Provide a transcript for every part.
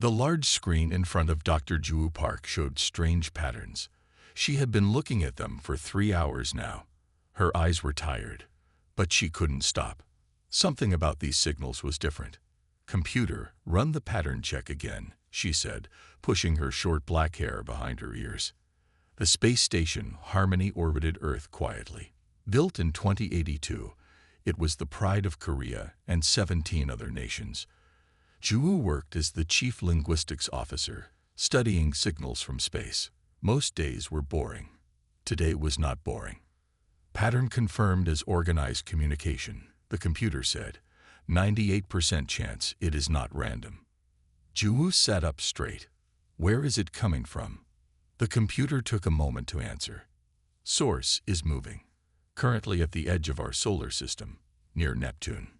The large screen in front of Dr. Ju Park showed strange patterns. She had been looking at them for 3 hours now. Her eyes were tired, but she couldn't stop. Something about these signals was different. "Computer, run the pattern check again," she said, pushing her short black hair behind her ears. The space station Harmony orbited Earth quietly. Built in 2082, it was the pride of Korea and 17 other nations. Ju worked as the chief linguistics officer, studying signals from space. Most days were boring. Today was not boring. "Pattern confirmed as organized communication," the computer said. 98% chance it is not random." Ju sat up straight. "Where is it coming from?" The computer took a moment to answer. "Source is moving. Currently at the edge of our solar system, near Neptune."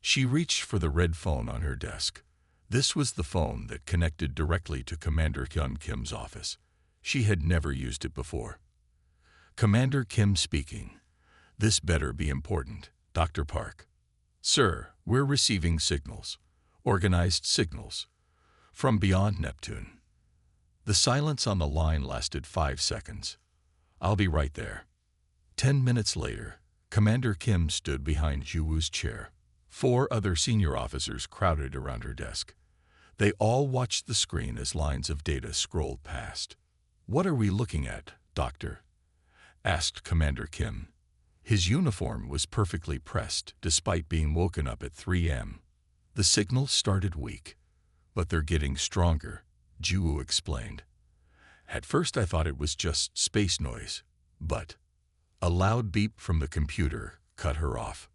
She reached for the red phone on her desk. This was the phone that connected directly to Commander Hyun Kim's office. She had never used it before. "Commander Kim speaking. This better be important, Dr. Park." "Sir, we're receiving signals. Organized signals. From beyond Neptune." The silence on the line lasted 5 seconds. "I'll be right there." 10 minutes later, Commander Kim stood behind Juwoo's chair. 4 other senior officers crowded around her desk. They all watched the screen as lines of data scrolled past. "What are we looking at, Doctor?" asked Commander Kim. His uniform was perfectly pressed despite being woken up at 3 a.m. "The signals started weak, but they're getting stronger," Juwoo explained. "At first I thought it was just space noise, but—" A loud beep from the computer cut her off.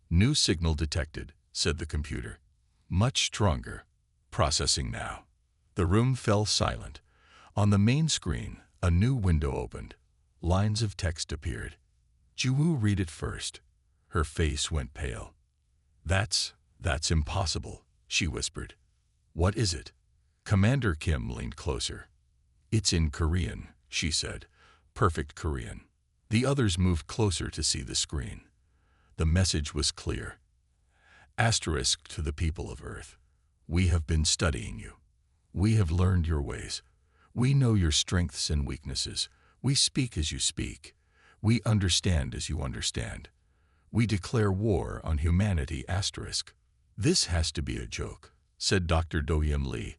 "New signal detected," said the computer. "Much stronger. Processing now." The room fell silent. On the main screen, a new window opened. Lines of text appeared. Juwoo read it first. Her face went pale. That's impossible," she whispered. "What is it?" Commander Kim leaned closer. "It's in Korean," she said. "Perfect Korean." The others moved closer to see the screen. The message was clear. Asterisk to the people of Earth. "We have been studying you. We have learned your ways. We know your strengths and weaknesses. We speak as you speak. We understand as you understand. We declare war on humanity asterisk." "This has to be a joke," said Dr. Do-Yim Lee,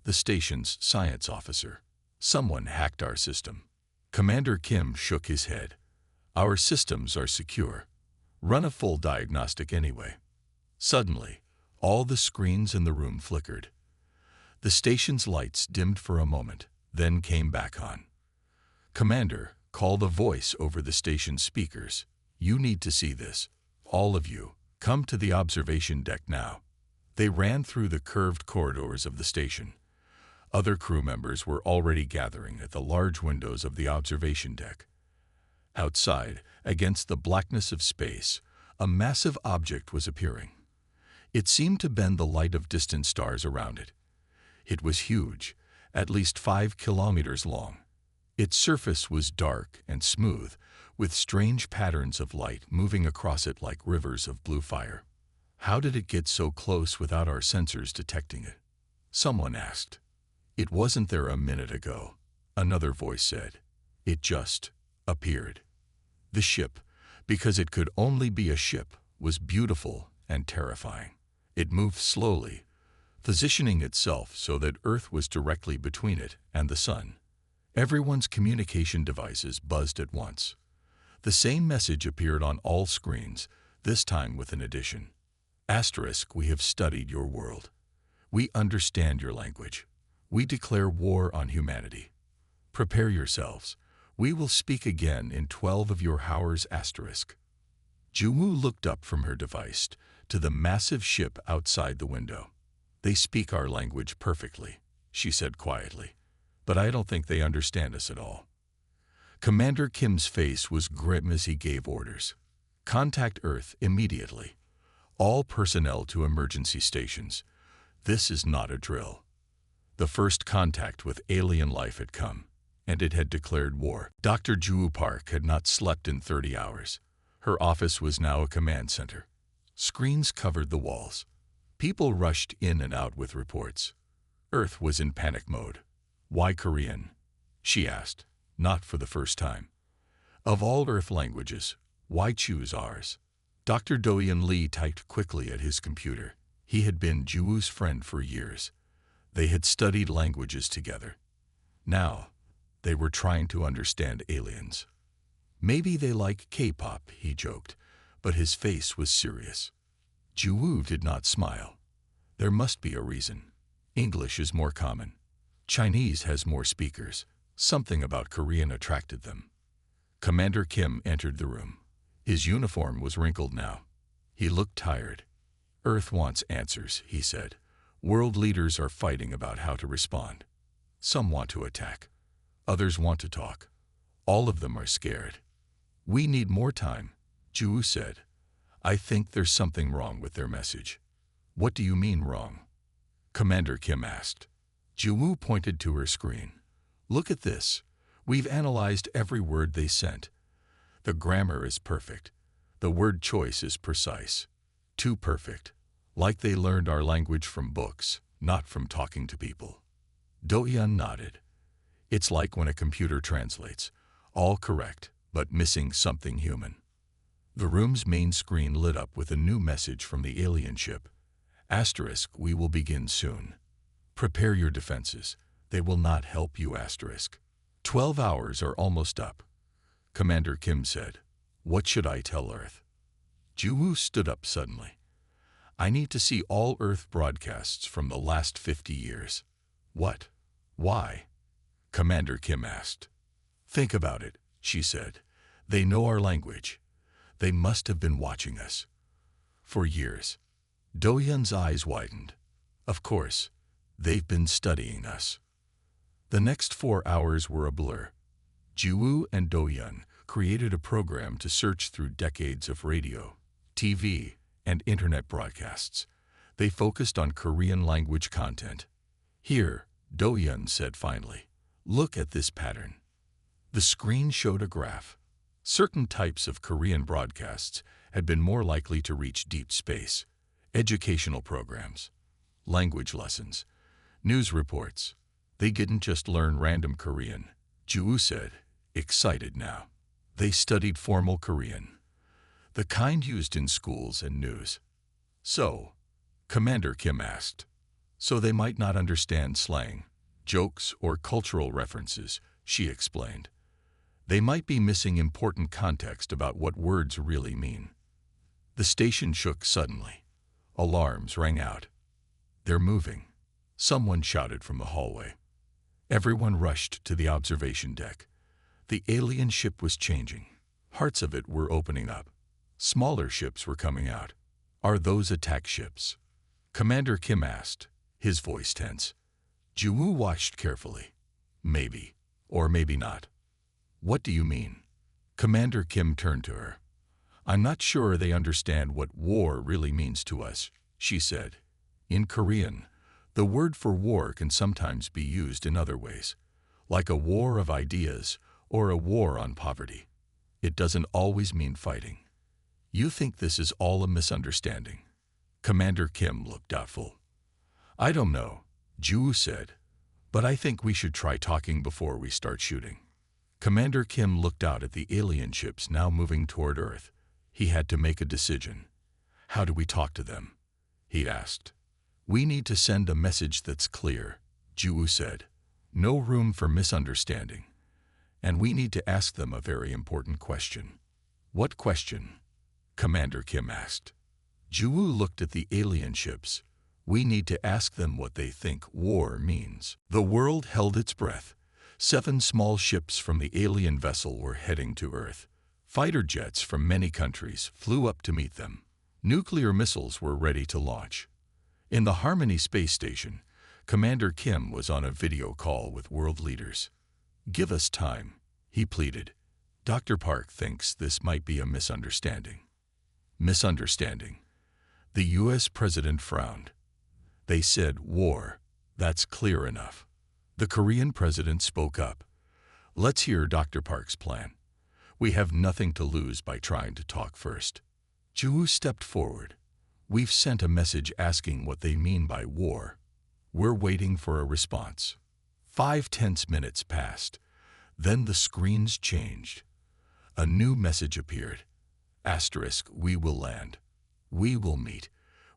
the station's science officer. "Someone hacked our system." Commander Kim shook his head. "Our systems are secure. Run a full diagnostic anyway." Suddenly, all the screens in the room flickered. The station's lights dimmed for a moment, then came back on. "Commander, called a voice over the station speakers. You need to see this. All of you, come to the observation deck now." They ran through the curved corridors of the station. Other crew members were already gathering at the large windows of the observation deck. Outside, against the blackness of space, a massive object was appearing. It seemed to bend the light of distant stars around it. It was huge, at least 5 kilometers long. Its surface was dark and smooth, with strange patterns of light moving across it like rivers of blue fire. "How did it get so close without our sensors detecting it?" someone asked. "It wasn't there a minute ago," another voice said. "It just appeared." The ship, because it could only be a ship, was beautiful and terrifying. It moved slowly, positioning itself so that Earth was directly between it and the sun. Everyone's communication devices buzzed at once. The same message appeared on all screens, this time with an addition. Asterisk, we have studied your world. We understand your language. We declare war on humanity. Prepare yourselves. We will speak again in 12 of your hours asterisk. Juwoo looked up from her device to the massive ship outside the window. They speak our language perfectly, she said quietly, but I don't think they understand us at all. Commander Kim's face was grim as he gave orders. Contact Earth immediately. All personnel to emergency stations. This is not a drill. The first contact with alien life had come, and it had declared war. Dr. Ju Park had not slept in 30 hours. Her office was now a command center. Screens covered the walls. People rushed in and out with reports. Earth was in panic mode. Why Korean? She asked, not for the first time. Of all Earth languages, why choose ours? Dr. Doyen Lee typed quickly at his computer. He had been Juwoo's friend for years. They had studied languages together. Now, they were trying to understand aliens. Maybe they like K-pop, he joked, but his face was serious. Juwoo did not smile. There must be a reason. English is more common. Chinese has more speakers. Something about Korean attracted them. Commander Kim entered the room. His uniform was wrinkled now. He looked tired. Earth wants answers, he said. World leaders are fighting about how to respond. Some want to attack. Others want to talk. All of them are scared. We need more time, Juwoo said. I think there's something wrong with their message. What do you mean wrong? Commander Kim asked. Juwoo pointed to her screen. Look at this. We've analyzed every word they sent. The grammar is perfect. The word choice is precise. Too perfect. Like they learned our language from books, not from talking to people. Do-yeon nodded. It's like when a computer translates. All correct, but missing something human. The room's main screen lit up with a new message from the alien ship. Asterisk, we will begin soon. Prepare your defenses. They will not help you, asterisk. 12 hours are almost up. Commander Kim said. What should I tell Earth? Juwoo stood up suddenly. I need to see all Earth broadcasts from the last 50 years. What? Why? Commander Kim asked. Think about it, she said. They know our language. They must have been watching us. For years. Do-yeon's eyes widened. Of course, they've been studying us. The next 4 hours were a blur. Juwoo and Do-yeon created a program to search through decades of radio, TV, and internet broadcasts. They focused on Korean language content. Here, Do-yeon said finally, look at this pattern. The screen showed a graph. Certain types of Korean broadcasts had been more likely to reach deep space. Educational programs, language lessons, news reports. They didn't just learn random Korean, Juwoo said, excited now. They studied formal Korean, the kind used in schools and news. So, Commander Kim asked, so they might not understand slang, jokes, or cultural references, she explained. They might be missing important context about what words really mean. The station shook suddenly. Alarms rang out. They're moving, someone shouted from the hallway. Everyone rushed to the observation deck. The alien ship was changing. Parts of it were opening up. Smaller ships were coming out. Are those attack ships? Commander Kim asked, his voice tense. Juwoo watched carefully. Maybe, or maybe not. What do you mean? Commander Kim turned to her. I'm not sure they understand what war really means to us, she said. In Korean, the word for war can sometimes be used in other ways, like a war of ideas or a war on poverty. It doesn't always mean fighting. You think this is all a misunderstanding? Commander Kim looked doubtful. I don't know, Juwoo said, but I think we should try talking before we start shooting. Commander Kim looked out at the alien ships now moving toward Earth. He had to make a decision. How do we talk to them? He asked. We need to send a message that's clear, Juwoo said. No room for misunderstanding. And we need to ask them a very important question. What question? Commander Kim asked. Juwoo looked at the alien ships. We need to ask them what they think war means. The world held its breath. 7 small ships from the alien vessel were heading to Earth. Fighter jets from many countries flew up to meet them. Nuclear missiles were ready to launch. In the Harmony space station, Commander Kim was on a video call with world leaders. Give us time, he pleaded. Dr. Park thinks this might be a misunderstanding. Misunderstanding. The U.S. president frowned. They said war. That's clear enough. The Korean president spoke up. Let's hear Dr. Park's plan. We have nothing to lose by trying to talk first. Juwoo stepped forward. We've sent a message asking what they mean by war. We're waiting for a response. 5 tense minutes passed. Then the screens changed. A new message appeared. Asterisk, we will land. We will meet.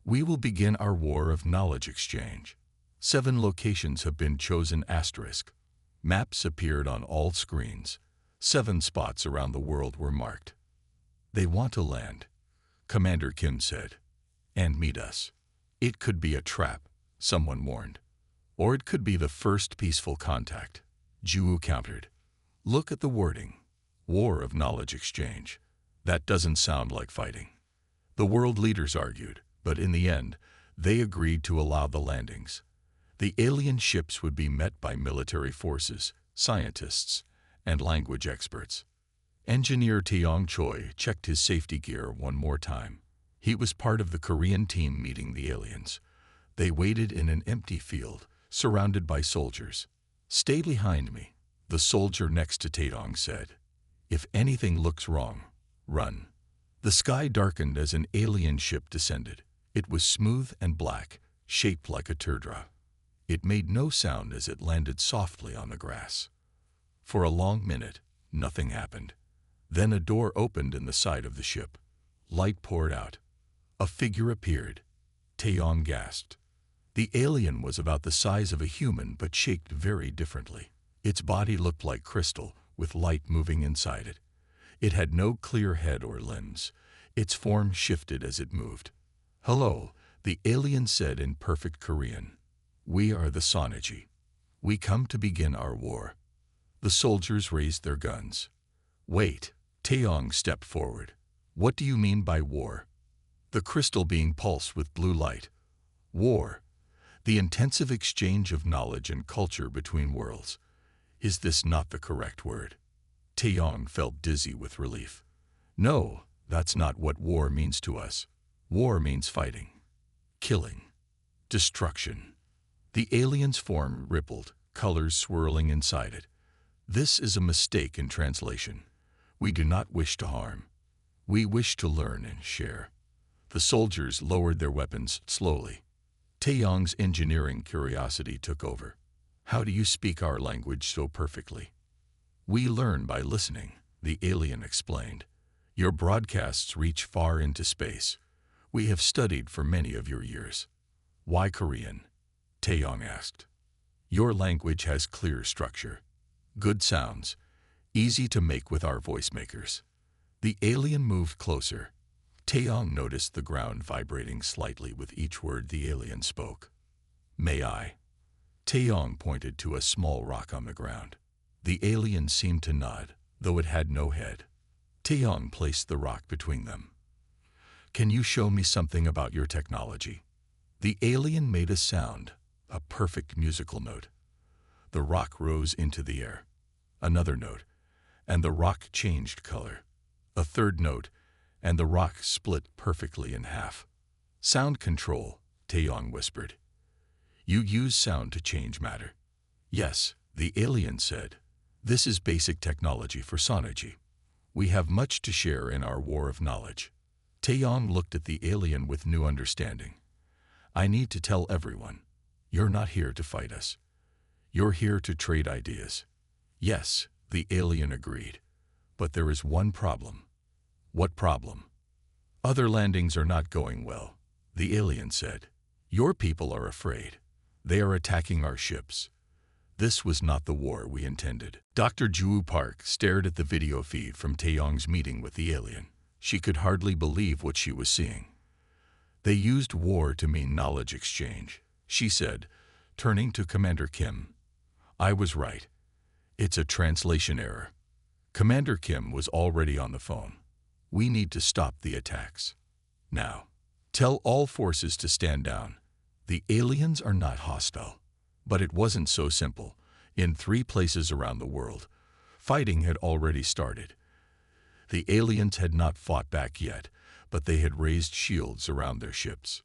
We will begin our war of knowledge exchange. 7 locations have been chosen. Asterisk. Maps appeared on all screens. 7 spots around the world were marked. They want to land, Commander Kim said, and meet us. It could be a trap, someone warned. Or it could be the first peaceful contact, Ju countered. Look at the wording. War of knowledge exchange. That doesn't sound like fighting. The world leaders argued, but in the end, they agreed to allow the landings. The alien ships would be met by military forces, scientists, and language experts. Engineer Taeyong Choi checked his safety gear one more time. He was part of the Korean team meeting the aliens. They waited in an empty field, surrounded by soldiers. Stay behind me, the soldier next to Taeyong said. If anything looks wrong, run. The sky darkened as an alien ship descended. It was smooth and black, shaped like a teardrop. It made no sound as it landed softly on the grass. For a long minute, nothing happened. Then a door opened in the side of the ship. Light poured out. A figure appeared. Taeyong gasped. The alien was about the size of a human but shaped very differently. Its body looked like crystal, with light moving inside it. It had no clear head or limbs. Its form shifted as it moved. Hello, the alien said in perfect Korean. We are the Soneji. We come to begin our war. The soldiers raised their guns. Wait, Taeyong stepped forward. What do you mean by war? The crystal being pulsed with blue light. War. The intensive exchange of knowledge and culture between worlds. Is this not the correct word? Taeyong felt dizzy with relief. No, that's not what war means to us. War means fighting, killing, destruction. The alien's form rippled, colors swirling inside it. This is a mistake in translation. We do not wish to harm. We wish to learn and share. The soldiers lowered their weapons slowly. Taeyong's engineering curiosity took over. How do you speak our language so perfectly? We learn by listening, the alien explained. Your broadcasts reach far into space. We have studied for many of your years. Why Korean? Taeyong asked. Your language has clear structure. Good sounds. Easy to make with our voice makers. The alien moved closer. Taeyong noticed the ground vibrating slightly with each word the alien spoke. May I? Taeyong pointed to a small rock on the ground. The alien seemed to nod, though it had no head. Taeyong placed the rock between them. Can you show me something about your technology? The alien made a sound, a perfect musical note. The rock rose into the air. Another note, and the rock changed color. A third note, and the rock split perfectly in half. Sound control, Taeyong whispered. You use sound to change matter. Yes, the alien said. This is basic technology for Soneji. We have much to share in our war of knowledge. Taeyong looked at the alien with new understanding. I need to tell everyone, you're not here to fight us. You're here to trade ideas. Yes, the alien agreed. But there is one problem. What problem? Other landings are not going well, the alien said. Your people are afraid. They are attacking our ships. This was not the war we intended. Dr. Ju Park stared at the video feed from Taeyong's meeting with the alien. She could hardly believe what she was seeing. They used war to mean knowledge exchange, she said, turning to Commander Kim. I was right. It's a translation error. Commander Kim was already on the phone. We need to stop the attacks. Now, tell all forces to stand down. The aliens are not hostile. But it wasn't so simple. In 3 places around the world, fighting had already started. The aliens had not fought back yet, but they had raised shields around their ships.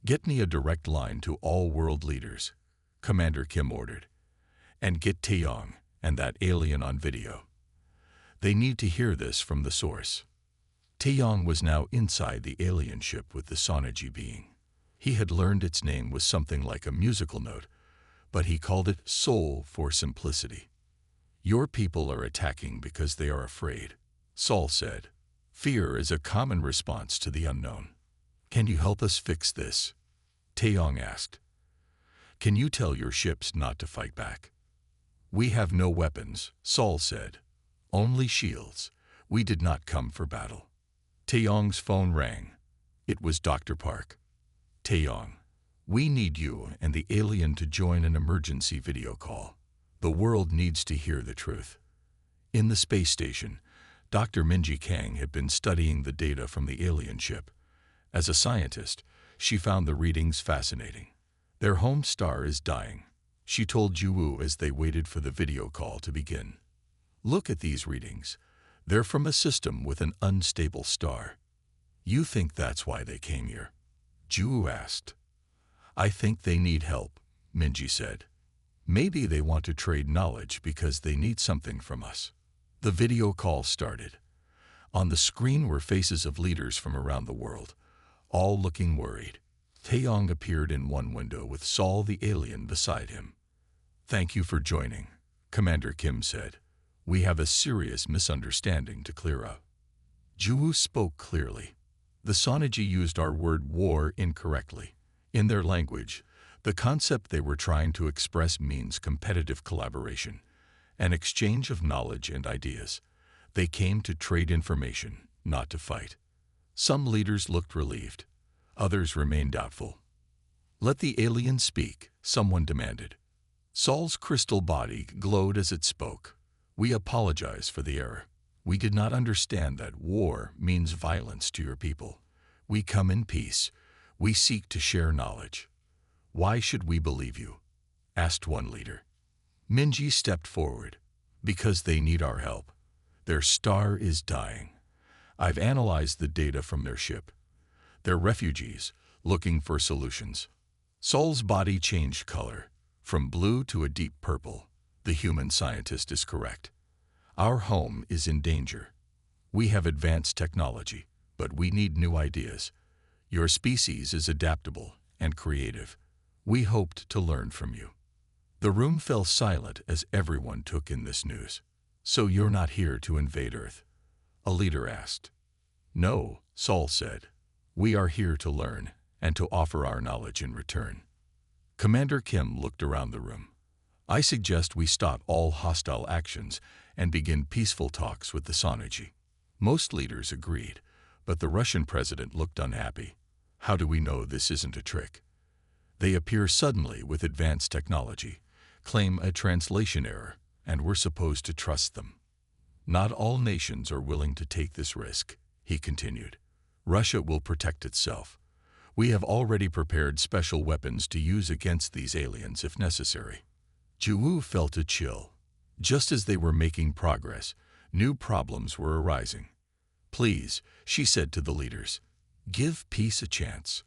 Get me a direct line to all world leaders, Commander Kim ordered. And get Taeyong and that alien on video. They need to hear this from the source. Taeyong was now inside the alien ship with the Soneji being. He had learned its name was something like a musical note, but he called it Soul for simplicity. Your people are attacking because they are afraid, Saul said. Fear is a common response to the unknown. Can you help us fix this? Taeyong asked. Can you tell your ships not to fight back? We have no weapons, Saul said. Only shields. We did not come for battle. Taeyong's phone rang. It was Dr. Park. Taeyong, we need you and the alien to join an emergency video call. The world needs to hear the truth. In the space station, Dr. Minji Kang had been studying the data from the alien ship. As a scientist, she found the readings fascinating. Their home star is dying, she told Juwoo as they waited for the video call to begin. Look at these readings. They're from a system with an unstable star. You think that's why they came here? Juwoo asked. I think they need help, Minji said. Maybe they want to trade knowledge because they need something from us. The video call started. On the screen were faces of leaders from around the world, all looking worried. Taeyong appeared in one window with Saul the alien beside him. Thank you for joining, Commander Kim said. We have a serious misunderstanding to clear up. Juwoo spoke clearly. The Sonaji used our word war incorrectly. In their language, the concept they were trying to express means competitive collaboration, an exchange of knowledge and ideas. They came to trade information, not to fight. Some leaders looked relieved. Others remained doubtful. Let the alien speak, someone demanded. Saul's crystal body glowed as it spoke. We apologize for the error. We did not understand that war means violence to your people. We come in peace. We seek to share knowledge. Why should we believe you? Asked one leader. Minji stepped forward. Because they need our help. Their star is dying. I've analyzed the data from their ship. They're refugees, looking for solutions. Saul's body changed color, from blue to a deep purple. The human scientist is correct. Our home is in danger. We have advanced technology, but we need new ideas. Your species is adaptable and creative. We hoped to learn from you. The room fell silent as everyone took in this news. So you're not here to invade Earth? A leader asked. No, Saul said. We are here to learn and to offer our knowledge in return. Commander Kim looked around the room. I suggest we stop all hostile actions and begin peaceful talks with the Sonaji. Most leaders agreed, but the Russian president looked unhappy. How do we know this isn't a trick? They appear suddenly with advanced technology, claim a translation error, and we're supposed to trust them. Not all nations are willing to take this risk, he continued. Russia will protect itself. We have already prepared special weapons to use against these aliens if necessary. Juwoo felt a chill. Just as they were making progress, new problems were arising. Please, she said to the leaders, give peace a chance.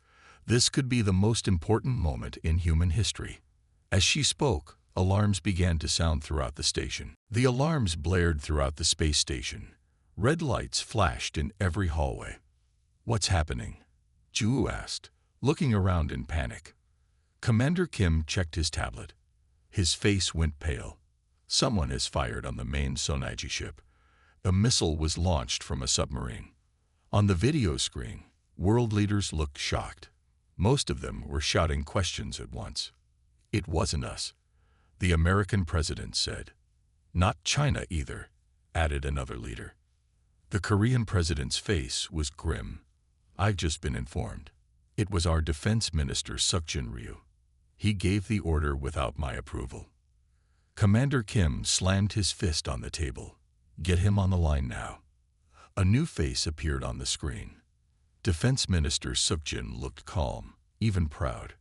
This could be the most important moment in human history. As she spoke, alarms began to sound throughout the station. The alarms blared throughout the space station. Red lights flashed in every hallway. What's happening? Juwoo asked, looking around in panic. Commander Kim checked his tablet. His face went pale. Someone has fired on the main Sonaji ship. A missile was launched from a submarine. On the video screen, world leaders looked shocked. Most of them were shouting questions at once. It wasn't us, the American president said. Not China either, added another leader. The Korean president's face was grim. I've just been informed. It was our defense minister Sukjin Ryu. He gave the order without my approval. Commander Kim slammed his fist on the table. Get him on the line now. A new face appeared on the screen. Defense Minister Sukjin looked calm, even proud.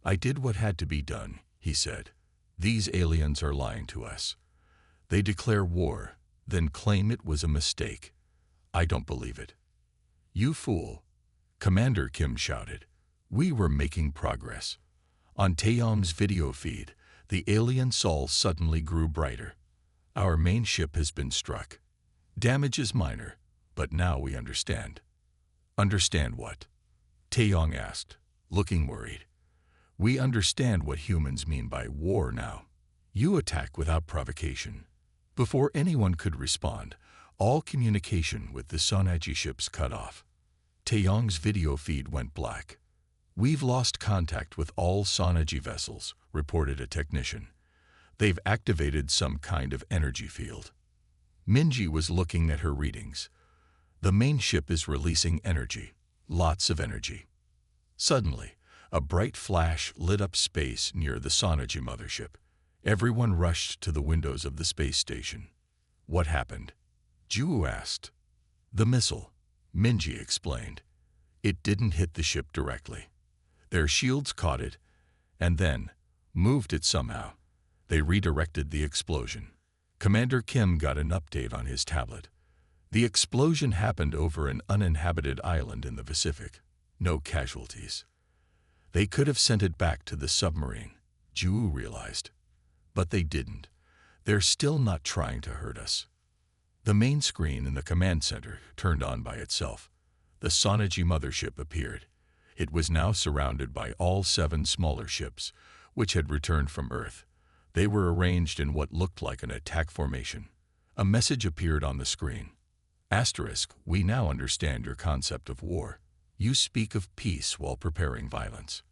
I did what had to be done, he said. These aliens are lying to us. They declare war, then claim it was a mistake. I don't believe it. You fool, Commander Kim shouted. We were making progress. On Taeyong's video feed, the alien Sol suddenly grew brighter. Our main ship has been struck. Damage is minor, but now we understand. Understand what? Taeyong asked. looking worried. We understand what humans mean by war now. You attack without provocation. Before anyone could respond, all communication with the Sonaji ships cut off. Taeyong's video feed went black. We've lost contact with all Sonaji vessels, reported a technician. They've activated some kind of energy field. Minji was looking at her readings. The main ship is releasing energy, lots of energy. Suddenly, a bright flash lit up space near the Sonaji mothership. Everyone rushed to the windows of the space station. What happened? Ju asked. The missile, Minji explained. It didn't hit the ship directly. Their shields caught it, and then moved it somehow. They redirected the explosion. Commander Kim got an update on his tablet. The explosion happened over an uninhabited island in the Pacific. No casualties. They could have sent it back to the submarine, Ju realized. But they didn't. They're still not trying to hurt us. The main screen in the command center turned on by itself. The Sonaji mothership appeared. It was now surrounded by all 7 smaller ships, which had returned from Earth. They were arranged in what looked like an attack formation. A message appeared on the screen. Asterisk, we now understand your concept of war. You speak of peace while preparing violence.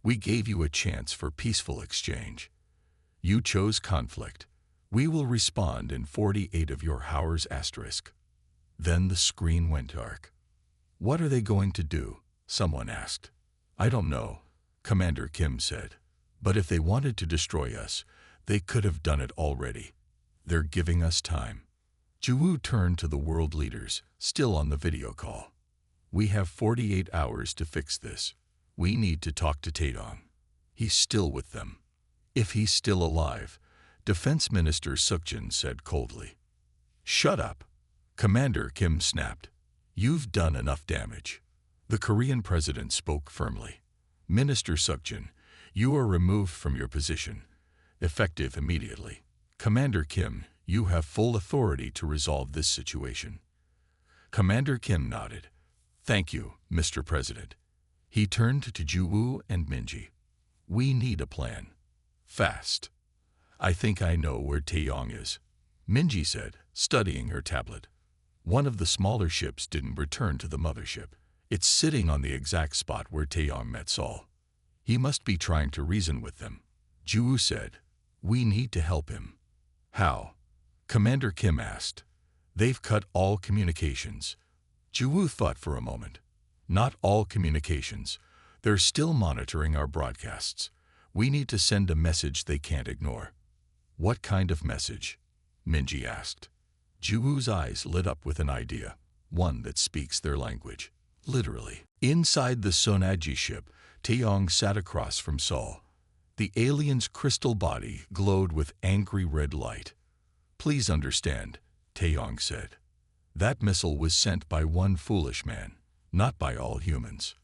We gave you a chance for peaceful exchange. You chose conflict. We will respond in 48 of your hours asterisk. Then the screen went dark. What are they going to do? Someone asked. I don't know, Commander Kim said. But if they wanted to destroy us, they could have done it already. They're giving us time. Ju turned to the world leaders, still on the video call. We have 48 hours to fix this. We need to talk to Taedong. He's still with them. If he's still alive, Defense Minister Sukjin said coldly. Shut up, Commander Kim snapped. You've done enough damage. The Korean president spoke firmly. Minister Sukjin, you are removed from your position, effective immediately. Commander Kim, you have full authority to resolve this situation. Commander Kim nodded. Thank you, Mr. President. He turned to Ju and Minji. We need a plan. Fast. I think I know where Taeyong is, Minji said, studying her tablet. One of the smaller ships didn't return to the mothership. It's sitting on the exact spot where Taeyong met Sol. He must be trying to reason with them. Ju said, we need to help him. How? Commander Kim asked. They've cut all communications. Ju thought for a moment. Not all communications. They're still monitoring our broadcasts. We need to send a message they can't ignore. What kind of message? Minji asked. Juwoo's eyes lit up with an idea, one that speaks their language. Literally. Inside the Sonaji ship, Taeyong sat across from Sol. The alien's crystal body glowed with angry red light. Please understand, Taeyong said. That missile was sent by one foolish man, not by all humans.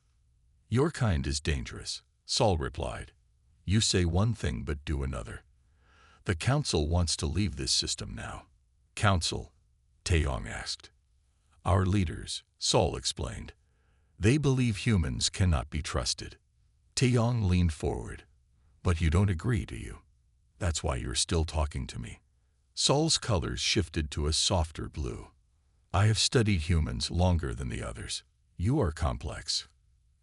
Your kind is dangerous, Sol replied. You say one thing but do another. The Council wants to leave this system now. Council? Taeyong asked. Our leaders, Sol explained. They believe humans cannot be trusted. Taeyong leaned forward. But you don't agree, do you? That's why you're still talking to me. Sol's colors shifted to a softer blue. I have studied humans longer than the others. You are complex.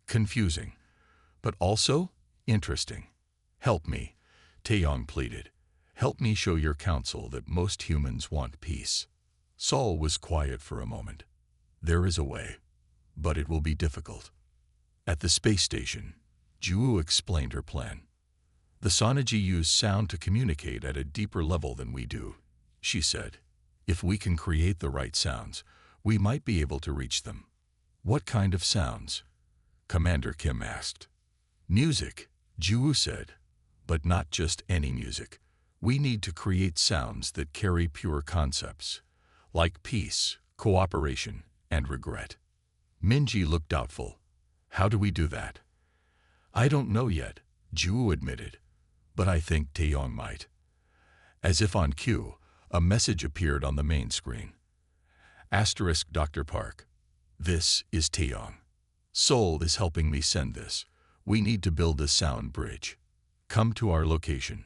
Confusing. But also interesting. Help me, Taeyong pleaded. Help me show your council that most humans want peace. Sol was quiet for a moment. There is a way, but it will be difficult. At the space station, Ju explained her plan. The Sonaji use sound to communicate at a deeper level than we do, she said. If we can create the right sounds, we might be able to reach them. What kind of sounds? Commander Kim asked. Music, Ju said. But not just any music. We need to create sounds that carry pure concepts, like peace, cooperation, and regret. Minji looked doubtful. How do we do that? I don't know yet, Ju admitted, but I think Taeyong might. As if on cue, a message appeared on the main screen. Asterisk Dr. Park. This is Taeyong. Sol is helping me send this. We need to build a sound bridge. Come to our location.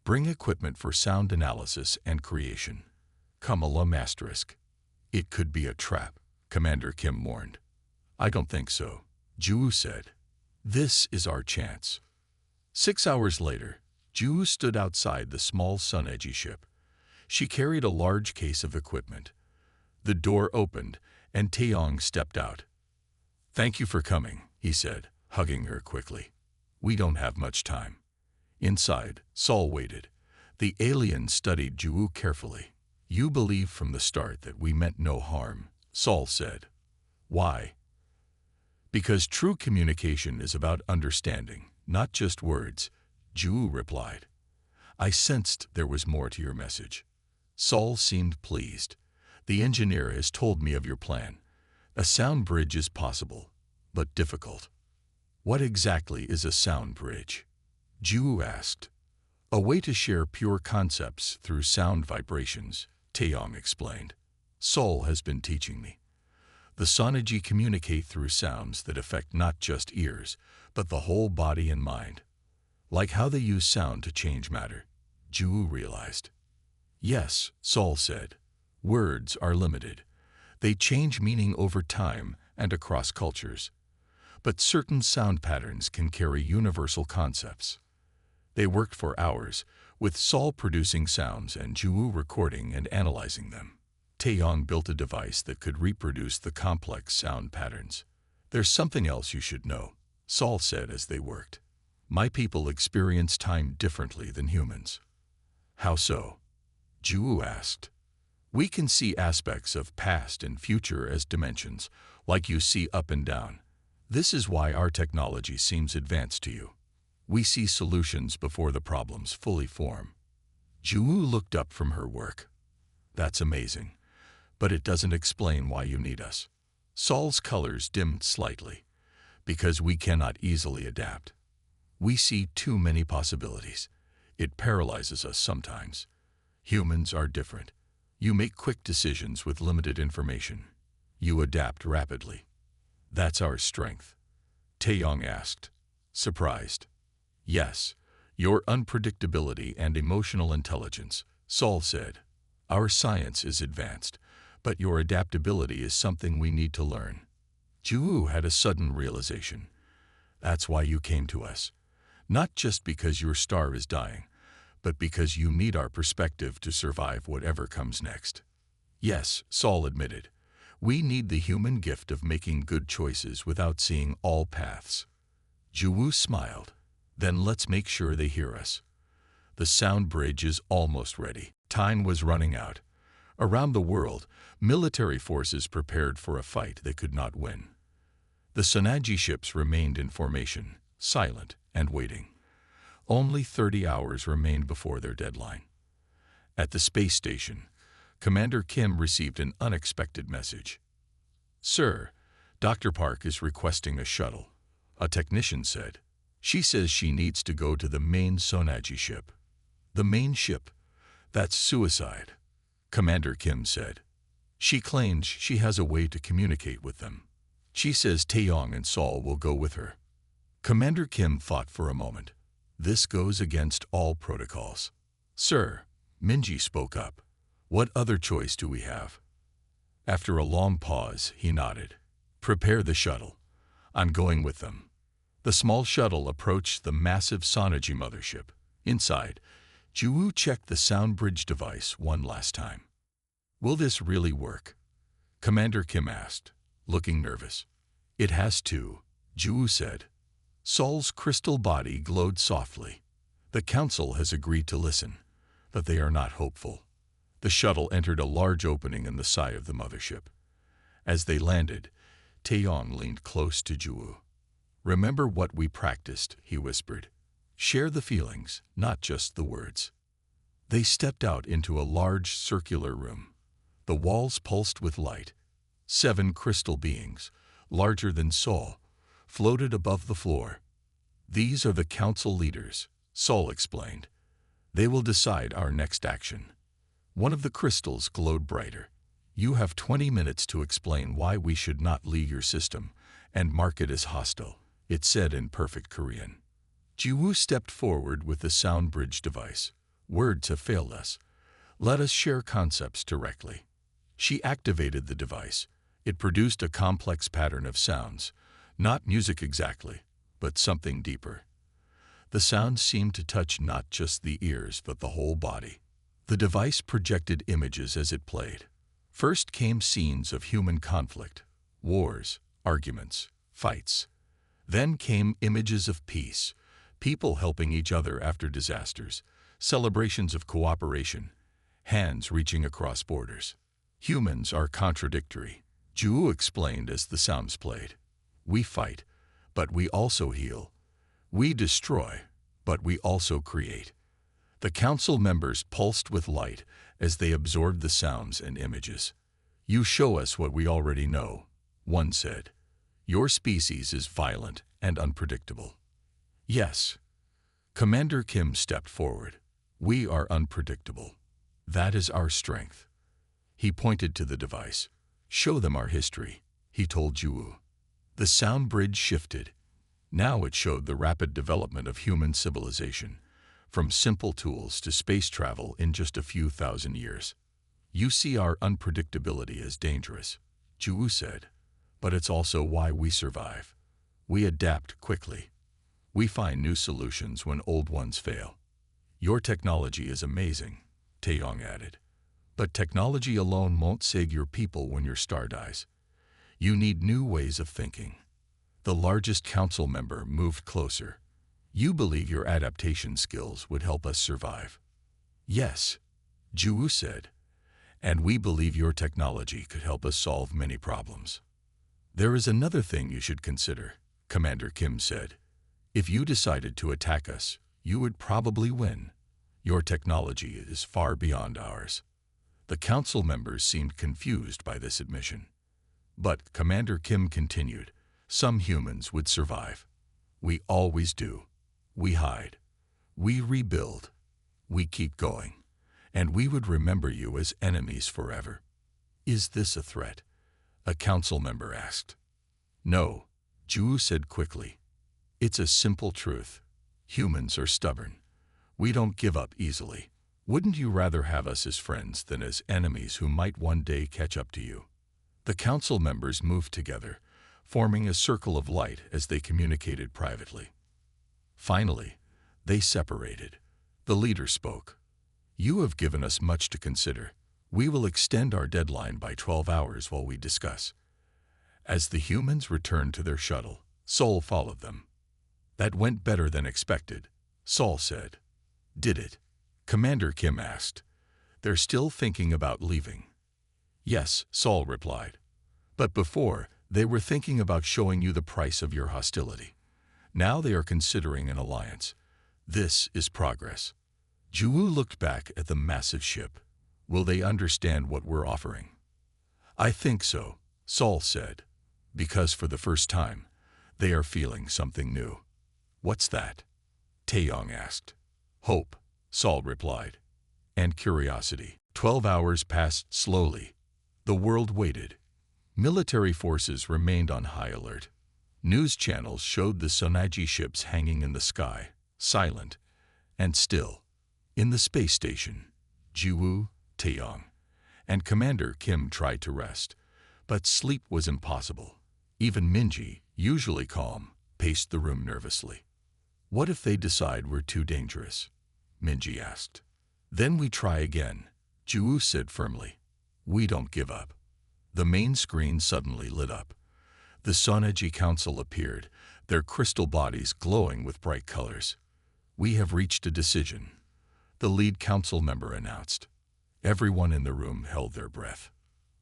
Bring equipment for sound analysis and creation. Come alone asterisk. It could be a trap, Commander Kim warned. I don't think so, Ju said. This is our chance. 6 hours later, Ju stood outside the small Sun-Edgy ship. She carried a large case of equipment. The door opened, and Taeyong stepped out. Thank you for coming, he said, hugging her quickly. We don't have much time. Inside, Sol waited. The alien studied Ju carefully. You believed from the start that we meant no harm, Sol said. Why? Because true communication is about understanding, not just words, Ju replied. I sensed there was more to your message. Sol seemed pleased. The engineer has told me of your plan. A sound bridge is possible, but difficult. What exactly is a sound bridge? Ju asked. A way to share pure concepts through sound vibrations, Taeyong explained. Sol has been teaching me. The Sonergy communicate through sounds that affect not just ears, but the whole body and mind. Like how they use sound to change matter, Ju realized. Yes, Sol said. Words are limited. They change meaning over time and across cultures. But certain sound patterns can carry universal concepts. They worked for hours, with Sol producing sounds and Ju recording and analyzing them. Taeyong built a device that could reproduce the complex sound patterns. There's something else you should know, Sol said as they worked. My people experience time differently than humans. How so? Ju asked. We can see aspects of past and future as dimensions, like you see up and down. This is why our technology seems advanced to you. We see solutions before the problems fully form. Ju looked up from her work. That's amazing, but it doesn't explain why you need us. Sol's colors dimmed slightly, because we cannot easily adapt. We see too many possibilities. It paralyzes us sometimes. Humans are different. You make quick decisions with limited information. You adapt rapidly. That's our strength. Taeyong asked, surprised. Yes, your unpredictability and emotional intelligence, Sol said. Our science is advanced, but your adaptability is something we need to learn. Ju had a sudden realization. That's why you came to us. Not just because your star is dying, but because you need our perspective to survive whatever comes next. Yes, Sol admitted. We need the human gift of making good choices without seeing all paths. Ju smiled. Then let's make sure they hear us. The sound bridge is almost ready. Time was running out. Around the world, military forces prepared for a fight they could not win. The Sonergy ships remained in formation, silent and waiting. Only 30 hours remained before their deadline. At the space station, Commander Kim received an unexpected message. Sir, Dr. Park is requesting a shuttle, a technician said. She says she needs to go to the main Sonergy ship. The main ship? That's suicide, Commander Kim said. She claims she has a way to communicate with them. She says Taeyong and Sol will go with her. Commander Kim thought for a moment. This goes against all protocols. Sir, Minji spoke up. What other choice do we have? After a long pause, he nodded. Prepare the shuttle. I'm going with them. The small shuttle approached the massive Sonergy mothership. Inside, Ju checked the sound bridge device one last time. Will this really work? Commander Kim asked, looking nervous. It has to, Ju said. Sol's crystal body glowed softly. The council has agreed to listen, but they are not hopeful. The shuttle entered a large opening in the side of the mothership. As they landed, Taeyong leaned close to Ju. Remember what we practiced, he whispered. Share the feelings, not just the words. They stepped out into a large circular room. The walls pulsed with light. 7 crystal beings, larger than Sol, floated above the floor. These are the council leaders, Sol explained. They will decide our next action. One of the crystals glowed brighter. You have 20 minutes to explain why we should not leave your system and mark it as hostile. it said in perfect Korean. Jiwoo stepped forward with the sound bridge device. Words have failed us. Let us share concepts directly. She activated the device. It produced a complex pattern of sounds, not music exactly, but something deeper. The sounds seemed to touch not just the ears, but the whole body. The device projected images as it played. First came scenes of human conflict, wars, arguments, fights. Then came images of peace, people helping each other after disasters, celebrations of cooperation, hands reaching across borders. Humans are contradictory, Ju explained as the sounds played. We fight, but we also heal. We destroy, but we also create. The council members pulsed with light as they absorbed the sounds and images. You show us what we already know, one said. Your species is violent and unpredictable. Yes. Commander Kim stepped forward. We are unpredictable. That is our strength. He pointed to the device. Show them our history, he told Ju. The sound bridge shifted. Now it showed the rapid development of human civilization, from simple tools to space travel in just a few thousand years. You see our unpredictability as dangerous, Ju said, but it's also why we survive. We adapt quickly. We find new solutions when old ones fail. Your technology is amazing, Taeyong added. But technology alone won't save your people when your star dies. You need new ways of thinking. The largest council member moved closer. You believe your adaptation skills would help us survive? Yes, Ju said. And we believe your technology could help us solve many problems. There is another thing you should consider, Commander Kim said. If you decided to attack us, you would probably win. Your technology is far beyond ours. The council members seemed confused by this admission. But Commander Kim continued, some humans would survive. We always do. We hide. We rebuild. We keep going. And we would remember you as enemies forever. Is this a threat? A council member asked. No, Ju said quickly. It's a simple truth. Humans are stubborn. We don't give up easily. Wouldn't you rather have us as friends than as enemies who might one day catch up to you? The council members moved together, forming a circle of light as they communicated privately. Finally, they separated. The leader spoke. You have given us much to consider. We will extend our deadline by 12 hours while we discuss. As the humans returned to their shuttle, Sol followed them. That went better than expected, Sol said. Did it? Commander Kim asked. They're still thinking about leaving. Yes, Sol replied. But before, they were thinking about showing you the price of your hostility. Now they are considering an alliance. This is progress. Ju looked back at the massive ship. Will they understand what we're offering? I think so, Sol said. Because for the first time, they are feeling something new. What's that? Taeyong asked. Hope, Sol replied. And curiosity. 12 hours passed slowly. The world waited. Military forces remained on high alert. News channels showed the Sonaji ships hanging in the sky, silent and still. In the space station, Jiwoo, Taeyong, and Commander Kim tried to rest, but sleep was impossible. Even Minji, usually calm, paced the room nervously. What if they decide we're too dangerous? Minji asked. Then we try again, Jiwoo said firmly. We don't give up. The main screen suddenly lit up. The Sonaji Council appeared, their crystal bodies glowing with bright colors. We have reached a decision, the lead council member announced. Everyone in the room held their breath.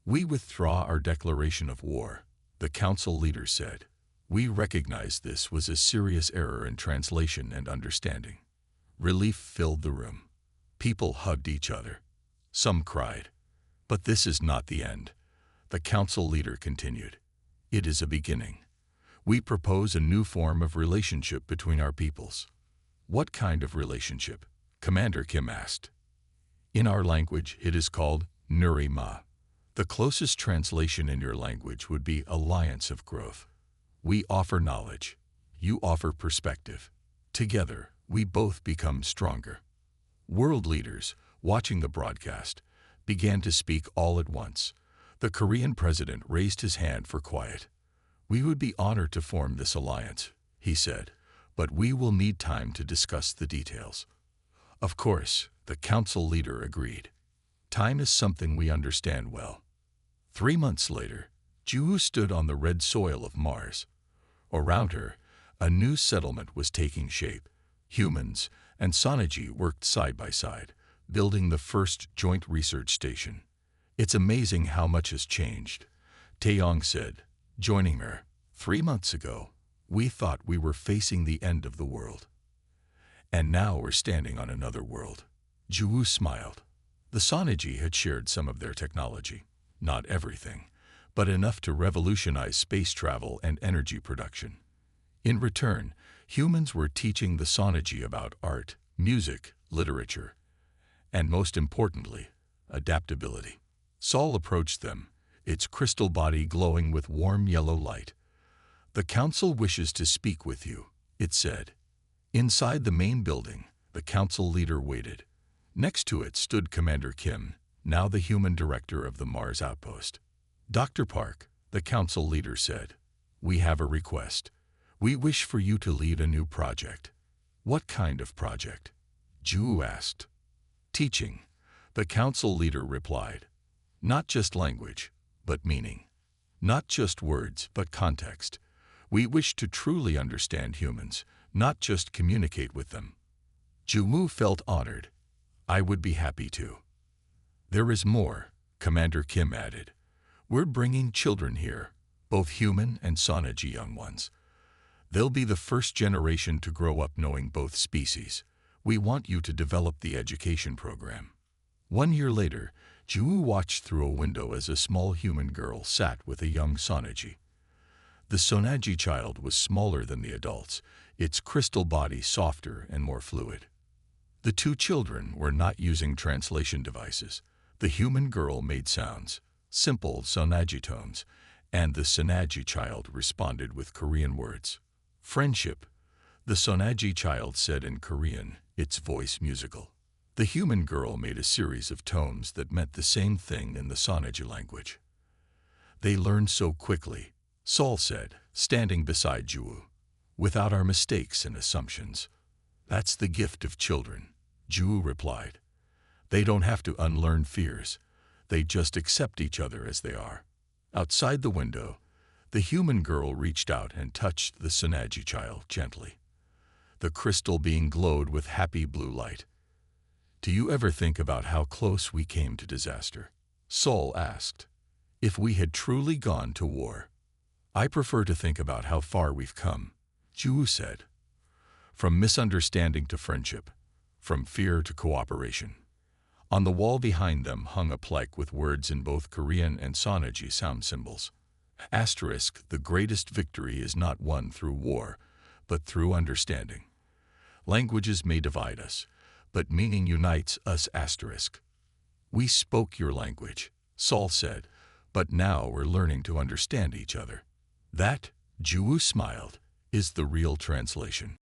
We withdraw our declaration of war, the council leader said. We recognize this was a serious error in translation and understanding. Relief filled the room. People hugged each other. Some cried. But this is not the end, the council leader continued. It is a beginning. We propose a new form of relationship between our peoples. What kind of relationship? Commander Kim asked. In our language, it is called Nuri Ma. The closest translation in your language would be alliance of growth. We offer knowledge. you offer perspective. Together, we both become stronger. World leaders, watching the broadcast, began to speak all at once. The Korean president raised his hand for quiet. "We would be honored to form this alliance," he said, "but we will need time to discuss the details." Of course, the council leader agreed. Time is something we understand well. 3 months later, Ju stood on the red soil of Mars. Around her, a new settlement was taking shape. Humans and Sonaji worked side by side, building the first joint research station. "It's amazing how much has changed," Taeyong said, joining her. 3 months ago, we thought we were facing the end of the world. And now we're standing on another world." Ju smiled. The Sonaji had shared some of their technology. Not everything, but enough to revolutionize space travel and energy production. In return, humans were teaching the Sonaji about art, music, literature, and most importantly, adaptability. Sol approached them, its crystal body glowing with warm yellow light. "The council wishes to speak with you," it said. Inside the main building, the council leader waited. Next to it stood Commander Kim, now the human director of the Mars outpost. "Dr. Park," the council leader said, "we have a request. We wish for you to lead a new project." "What kind of project?" Ju asked. "Teaching," the council leader replied. "Not just language, but meaning. Not just words, but context. We wish to truly understand humans, not just communicate with them." Ju felt honored. "I would be happy to." "There is more," Commander Kim added. "We're bringing children here, both human and Sonaji young ones. They'll be the first generation to grow up knowing both species. We want you to develop the education program." 1 year later, Ju watched through a window as a small human girl sat with a young Sonaji. The Sonaji child was smaller than the adults, its crystal body softer and more fluid. The two children were not using translation devices. The human girl made sounds, simple Sonaji tones, and the Sonaji child responded with Korean words. "Friendship," the Sonaji child said in Korean, its voice musical. The human girl made a series of tones that meant the same thing in the Sonaji language. "They learned so quickly," Sol said, standing beside Ju, "without our mistakes and assumptions." "That's the gift of children," Ju replied. "They don't have to unlearn fears. They just accept each other as they are." Outside the window, the human girl reached out and touched the Sonaji child gently. The crystal being glowed with happy blue light. "Do you ever think about how close we came to disaster?" Sol asked. "If we had truly gone to war." "I prefer to think about how far we've come," Ju said. "From misunderstanding to friendship, from fear to cooperation." On the wall behind them hung a plaque with words in both Korean and Sonaji sound symbols. Asterisk, "The greatest victory is not won through war, but through understanding. Languages may divide us, but meaning unites us." Asterisk. "We spoke your language," Sol said, "but now we're learning to understand each other." That, Ju smiled, is the real translation.